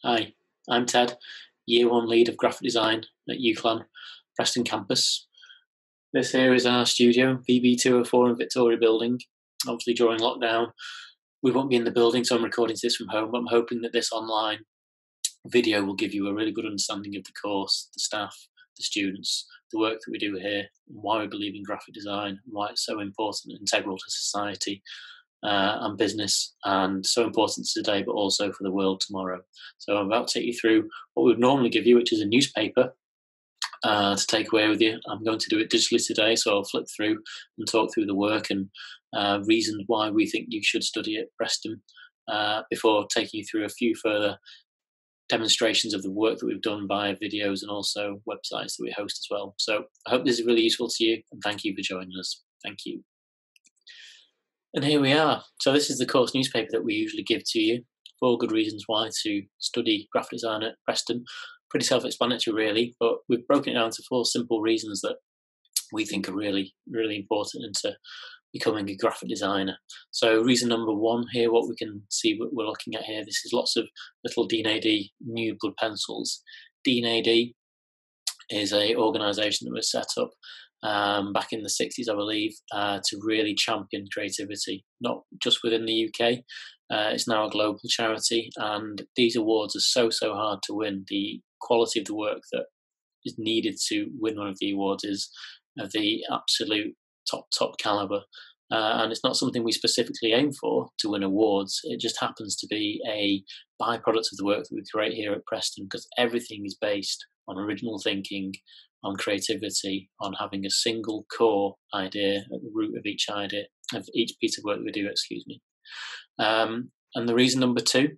Hi, I'm Ted, Year 1 Lead of Graphic Design at UCLan, Preston campus. This here is our studio, VB204 in Victoria Building. Obviously during lockdown, we won't be in the building, so I'm recording this from home, but I'm hoping that this online video will give you a really good understanding of the course, the staff, the students, the work that we do here, and why we believe in graphic design, and why it's so important and integral to society and business, and so important today, but also for the world tomorrow. So I'm about to take you through what we would normally give you, which is a newspaper to take away with you. I'm going to do it digitally today, so I'll flip through and talk through the work and reasons why we think you should study at Preston before taking you through a few further demonstrations of the work that we've done via videos and also websites that we host as well. So I hope this is really useful to you, and thank you for joining us. Thank you. And here we are. So this is the course newspaper that we usually give to you. 4 good reasons why to study graphic design at Preston. Pretty self-explanatory really, but we've broken it down to 4 simple reasons that we think are really, really important into becoming a graphic designer. So reason number 1 here, what we can see what we're looking at here, this is lots of little D&AD new blood pencils. D&AD is a organisation that was set up back in the 60s, I believe, to really champion creativity, not just within the UK. It's now a global charity, and these awards are so hard to win. The quality of the work that is needed to win one of the awards is of the absolute top caliber. And it's not something we specifically aim for to win awards. It just happens to be a byproduct of the work that we create here at Preston, because everything is based on original thinking, on creativity, on having a single core idea at the root of each idea, of each piece of work that we do, And the reason number 2,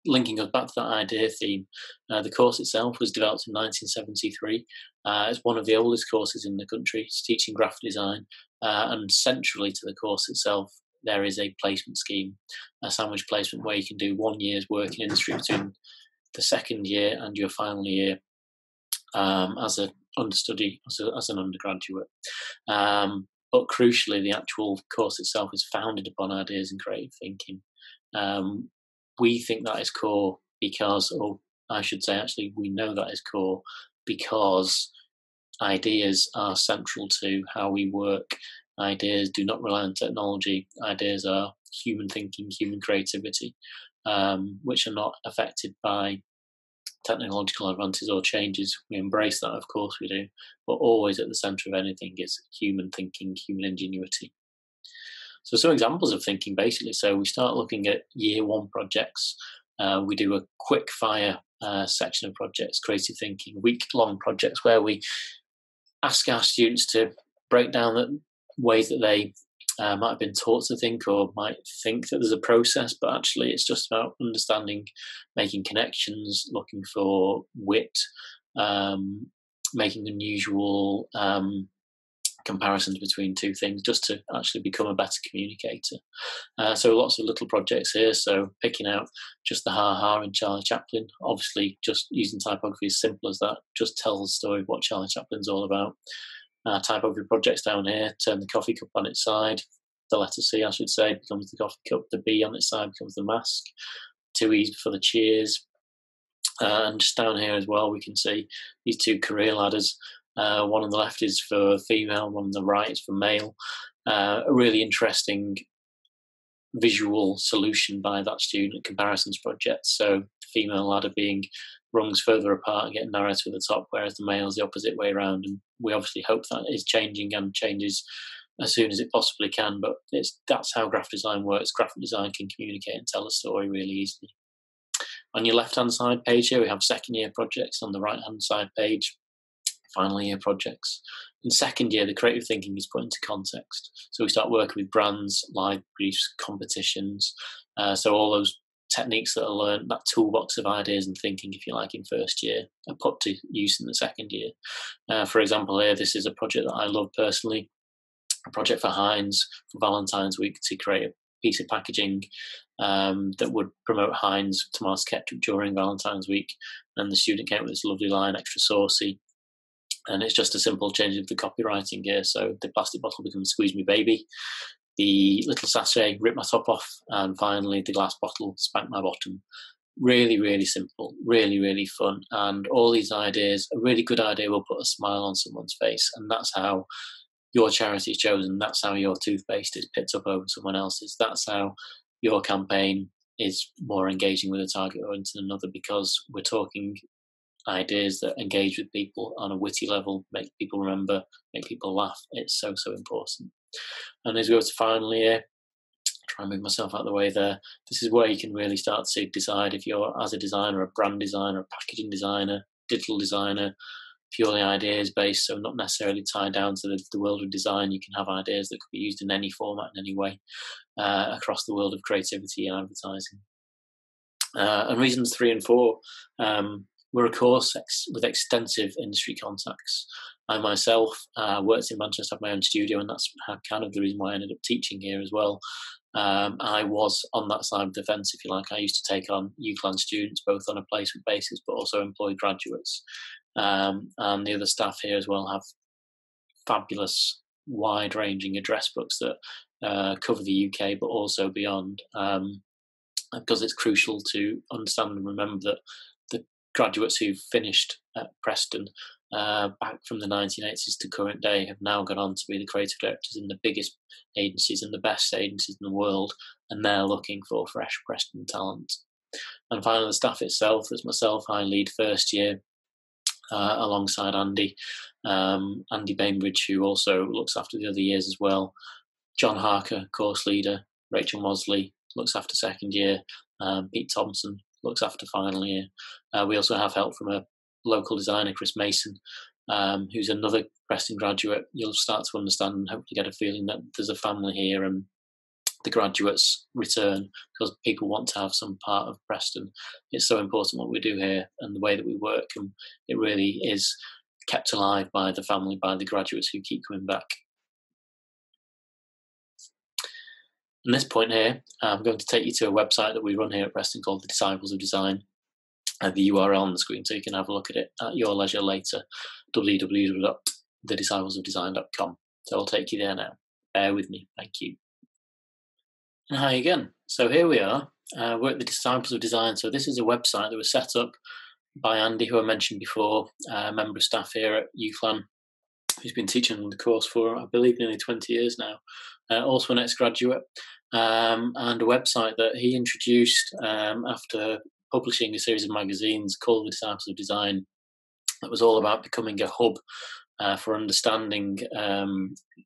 linking us back to that idea theme, the course itself was developed in 1973. It's one of the oldest courses in the country. It's teaching graphic design, and centrally to the course itself, there is a placement scheme, a sandwich placement where you can do 1 year's work in industry between the second year and your final year as an understudy, as an undergraduate. But crucially, the actual course itself is founded upon ideas and creative thinking. We think that is core because, or I should say actually, we know that is core because ideas are central to how we work. Ideas do not rely on technology. Ideas are human thinking, human creativity, which are not affected by technological advances or changes. We embrace that, of course we do, but always at the centre of anything is human thinking, human ingenuity. So some examples of thinking basically. So we start looking at year 1 projects. We do a quick fire section of projects, creative thinking, week-long projects where we ask our students to break down the ways that they might have been taught to think, or might think that there's a process, but actually it's just about understanding, making connections, looking for wit, making unusual comparisons between 2 things, just to actually become a better communicator. So lots of little projects here. So picking out just the ha-ha in Charlie Chaplin, obviously just using typography as simple as that, just tell the story of what Charlie Chaplin's all about. Typography projects down here, turn the coffee cup on its side, the letter C I should say becomes the coffee cup, the B on its side becomes the mask, 2 E's for the cheers. And just down here as well we can see these 2 career ladders. One on the left is for female, one on the right is for male. A really interesting visual solution by that student, comparisons project. So the female ladder being rungs further apart and getting narrower to the top, whereas the male is the opposite way around. And we obviously hope that is changing and changes as soon as it possibly can, but that's how graphic design works. Graphic design can communicate and tell a story really easily. On your left-hand side page here, we have second year projects. On the right-hand side page, final year projects. In second year, the creative thinking is put into context. So we start working with brands, live briefs, competitions. So all those techniques that are learned, that toolbox of ideas and thinking, if you like, in first year, are put to use in the second year. For example, here, this is a project that I love personally, a project for Heinz for Valentine's Week to create a piece of packaging that would promote Heinz tomato ketchup during Valentine's Week. And the student came up with this lovely line, extra saucy. And it's just a simple change of the copywriting here. So the plastic bottle becomes Squeeze Me Baby, the little sachet Rip My Top Off, and finally the glass bottle Spank My Bottom. Really, really simple, really, really fun. And all these ideas, a really good idea will put a smile on someone's face. And that's how your charity is chosen. That's how your toothpaste is picked up over someone else's. That's how your campaign is more engaging with a target audience than another, because we're talking ideas that engage with people on a witty level, make people remember, make people laugh. It's so, so important. And as we go to final year, try and move myself out of the way there. This is where you can really start to decide if you're, as a designer, a brand designer, a packaging designer, digital designer, purely ideas based, so not necessarily tied down to the world of design. You can have ideas that could be used in any format, in any way, across the world of creativity and advertising. And reasons 3 and 4, we're a course with extensive industry contacts. I myself worked in Manchester, had my own studio, and that's kind of the reason why I ended up teaching here as well. I was on that side of the fence, if you like. I used to take on UCLan students, both on a placement basis, but also employed graduates. And the other staff here as well have fabulous, wide-ranging address books that cover the UK, but also beyond, because it's crucial to understand and remember that the graduates who've finished at Preston back from the 1980s to current day have now gone on to be the creative directors in the biggest agencies and the best agencies in the world, and they're looking for fresh Preston talent. And finally, the staff itself, there's myself, I lead first year, alongside Andy Bainbridge, who also looks after the other years as well. John Harker, course leader. Rachel Mosley looks after second year. Pete Thompson looks after final year. We also have help from a local designer, Chris Mason, who's another Preston graduate. You'll start to understand and hopefully get a feeling that there's a family here, and the graduates return because people want to have some part of Preston. It's so important what we do here and the way that we work, and it really is kept alive by the family, by the graduates who keep coming back. At this point here, I'm going to take you to a website that we run here at Preston called the Disciples of Design. The URL on the screen, so you can have a look at it at your leisure later, www.thedisciplesofdesign.com. So I'll take you there now. Bear with me. Thank you. And hi again. So here we are. We're at the Disciples of Design. So this is a website that was set up by Andy, who I mentioned before, a member of staff here at UCLan, who's been teaching the course for, I believe, nearly 20 years now. Also an ex-graduate, and a website that he introduced after publishing a series of magazines called the Disciples of Design, that was all about becoming a hub for understanding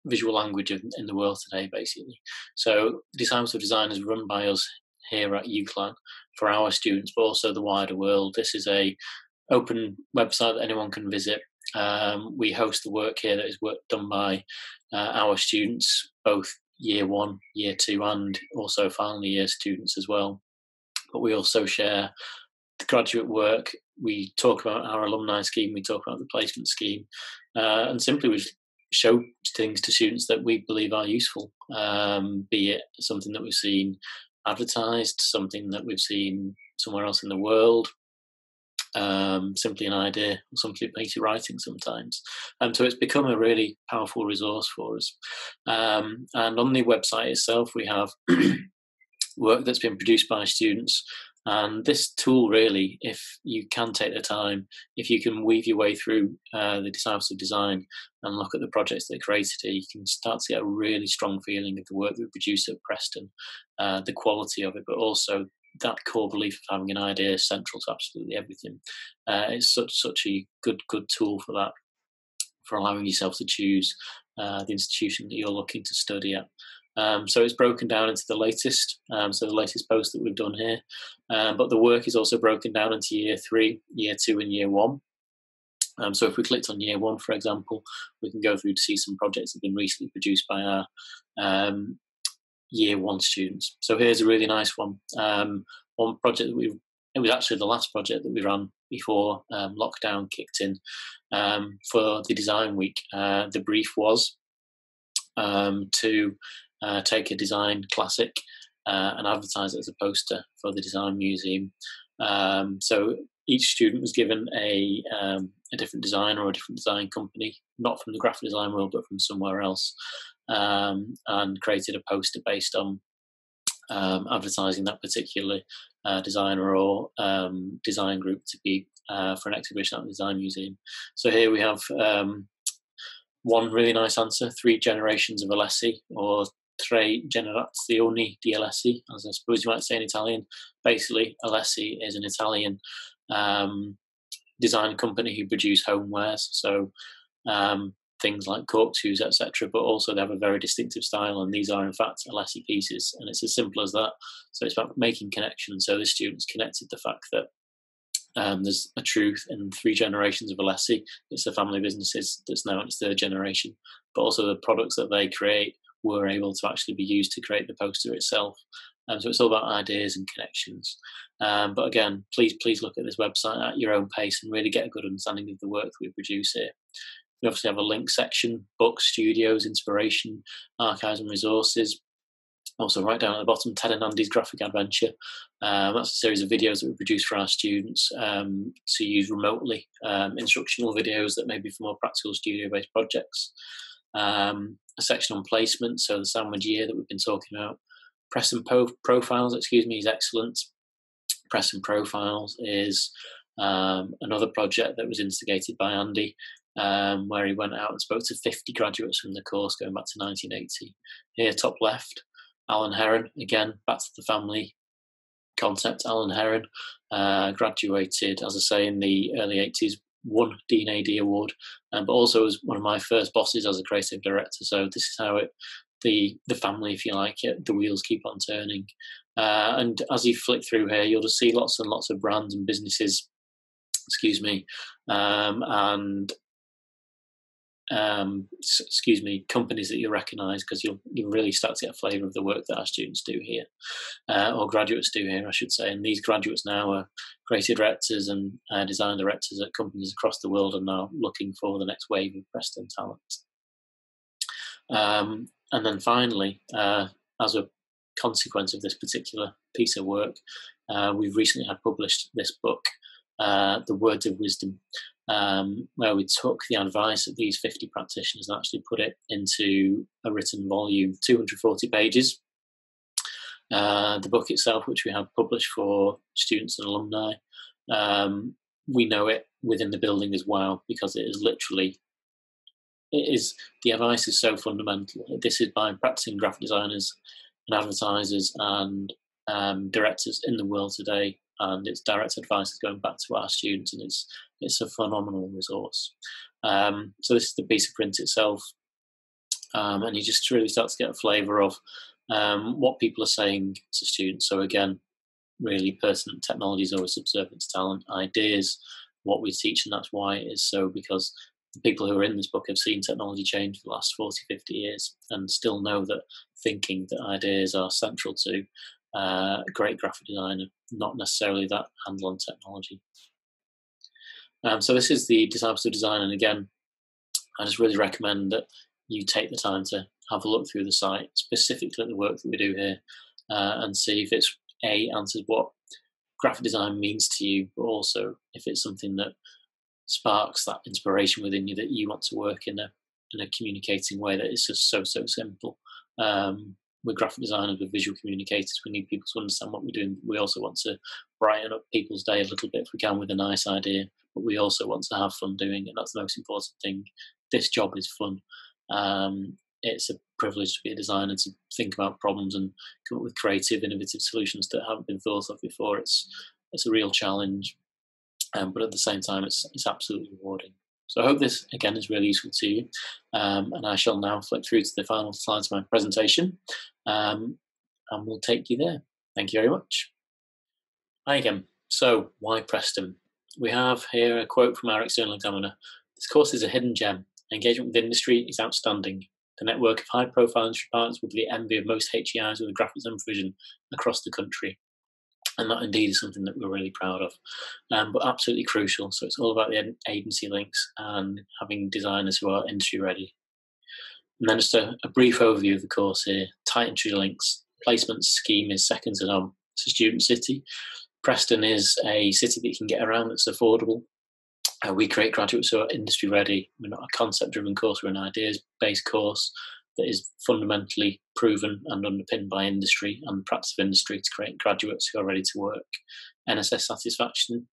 visual language in the world today, basically. So Disciples of Design is run by us here at UCLan for our students, but also the wider world. This is a open website that anyone can visit. We host the work here that is work done by our students, both year 1, year 2, and also final year students as well. But we also share the graduate work. We talk about our alumni scheme, we talk about the placement scheme, and simply we show things to students that we believe are useful, be it something that we've seen advertised, something that we've seen somewhere else in the world, simply an idea, or simply basic writing sometimes. So it's become a really powerful resource for us. And on the website itself, we have work that's been produced by students. And this tool, really, if you can take the time, if you can weave your way through the Disciples of Design and look at the projects that are created here, you can start to get a really strong feeling of the work that we produce at Preston, the quality of it, but also that core belief of having an idea is central to absolutely everything. It's such a good tool for that, for allowing yourself to choose the institution that you're looking to study at. So it's broken down into the latest, so the latest post that we've done here. But the work is also broken down into year 3, year 2, and year 1. So if we clicked on year 1, for example, we can go through to see some projects that have been recently produced by our year 1 students. So here's a really nice one. One project that it was actually the last project that we ran before lockdown kicked in for the design week. The brief was to take a design classic and advertise it as a poster for the design museum. So each student was given a different design or a different design company, not from the graphic design world, but from somewhere else, and created a poster based on advertising that particular designer or design group to be for an exhibition at the Design Museum. So here we have one really nice answer: 3 generations of Alessi, or tre generazioni di Alessi, as I suppose you might say in Italian. Basically, Alessi is an Italian design company who produce homewares, so things like corkscrews, etc. But also they have a very distinctive style, and these are in fact Alessi pieces, and it's as simple as that. So it's about making connections. So the students connected the fact that there's a truth in 3 generations of Alessi. It's a family business that's now in its 3rd generation, but also the products that they create were able to actually be used to create the poster itself. So it's all about ideas and connections. But again, please look at this website at your own pace and really get a good understanding of the work that we produce here. We obviously have a link section: books, studios, inspiration, archives and resources. Also, right down at the bottom, Ted and Andy's graphic adventure. That's a series of videos that we produce for our students to use remotely, instructional videos that may be for more practical studio-based projects. A section on placement, so the sandwich year that we've been talking about. Preston Profiles, is excellent. Preston Profiles is another project that was instigated by Andy, where he went out and spoke to 50 graduates from the course going back to 1980. Here, top left, Alan Heron, again, back to the family concept. Alan Heron graduated, as I say, in the early 80s, won D&AD award, but also was one of my first bosses as a creative director. So this is how the family, if you like it, the wheels keep on turning. And as you flick through here, you'll just see lots and lots of brands and businesses, companies that you recognise, because you'll really start to get a flavour of the work that our students do here, or graduates do here, I should say. And these graduates now are creative directors and design directors at companies across the world, and now looking for the next wave of Preston talent. And then finally, as a consequence of this particular piece of work, we've recently had published this book, The Words of Wisdom, where we took the advice of these 50 practitioners and actually put it into a written volume, 240 pages. The book itself, which we have published for students and alumni, we know it within the building as well, because it is literally, the advice is so fundamental. This is by practicing graphic designers and advertisers and directors in the world today, and its direct advice is going back to our students, and it's a phenomenal resource. So this is the piece of print itself, and you just really start to get a flavour of what people are saying to students. So again, really pertinent. Technology is always subservient to talent. Ideas, what we teach, and that's why it is so, because the people who are in this book have seen technology change for the last 40, 50 years and still know that thinking that ideas are central to great graphic design, and not necessarily that handle on technology. So this is the Disciples of Design, and again, I just really recommend that you take the time to have a look through the site, specifically at the work that we do here, and see if it's answers what graphic design means to you, but also if it's something that sparks that inspiration within you, that you want to work in a communicating way that is just so simple. We're graphic designers, we're visual communicators. We need people to understand what we're doing. We also want to brighten up people's day a little bit if we can with a nice idea, but we also want to have fun doing it. That's the most important thing. This job is fun. It's a privilege to be a designer, to think about problems and come up with creative, innovative solutions that haven't been thought of before. It's a real challenge, but at the same time, it's absolutely rewarding. So I hope this, again, is really useful to you. And I shall now flip through to the final slides of my presentation, and we'll take you there. Thank you very much. Hi again. So, why Preston? We have here a quote from our external examiner. This course is a hidden gem. Engagement with industry is outstanding. The network of high-profile industry partners will be the envy of most HEIs with a graphic design provision across the country. And that indeed is something that we're really proud of, but absolutely crucial. So it's all about the agency links and having designers who are industry ready. And then just a brief overview of the course here. Tight entry links. Placement scheme is second to none. It's a student city. Preston is a city that you can get around that's affordable. We create graduates who are industry ready. We're not a concept driven course, we're an ideas based course. that is fundamentally proven and underpinned by industry and practice of industry to create graduates who are ready to work. NSS satisfaction,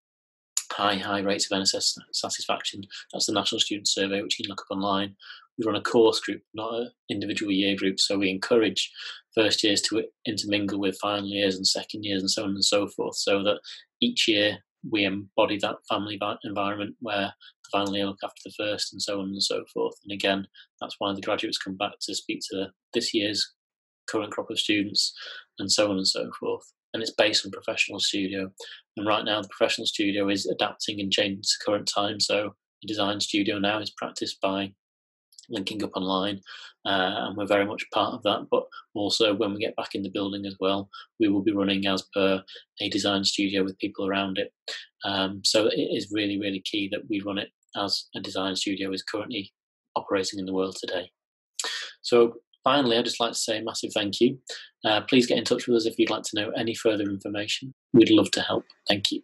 high rates of NSS satisfaction. That's the National Student Survey, which you can look up online. We run a course group, not an individual year group, so we encourage first years to intermingle with final years and second years and so on and so forth, so that each year we embody that family environment where the final year look after the first and so on and so forth. And again, that's why the graduates come back to speak to this year's current crop of students and so on and so forth. And it's based on professional studio. And right now the professional studio is adapting and changing to current time. So the design studio now is practiced by linking up online, and we're very much part of that. But also when we get back in the building as well, we will be running as per a design studio with people around it. So it is really, really key that we run it as a design studio is currently operating in the world today. So finally, I'd just like to say a massive thank you. Please get in touch with us if you'd like to know any further information. We'd love to help. Thank you.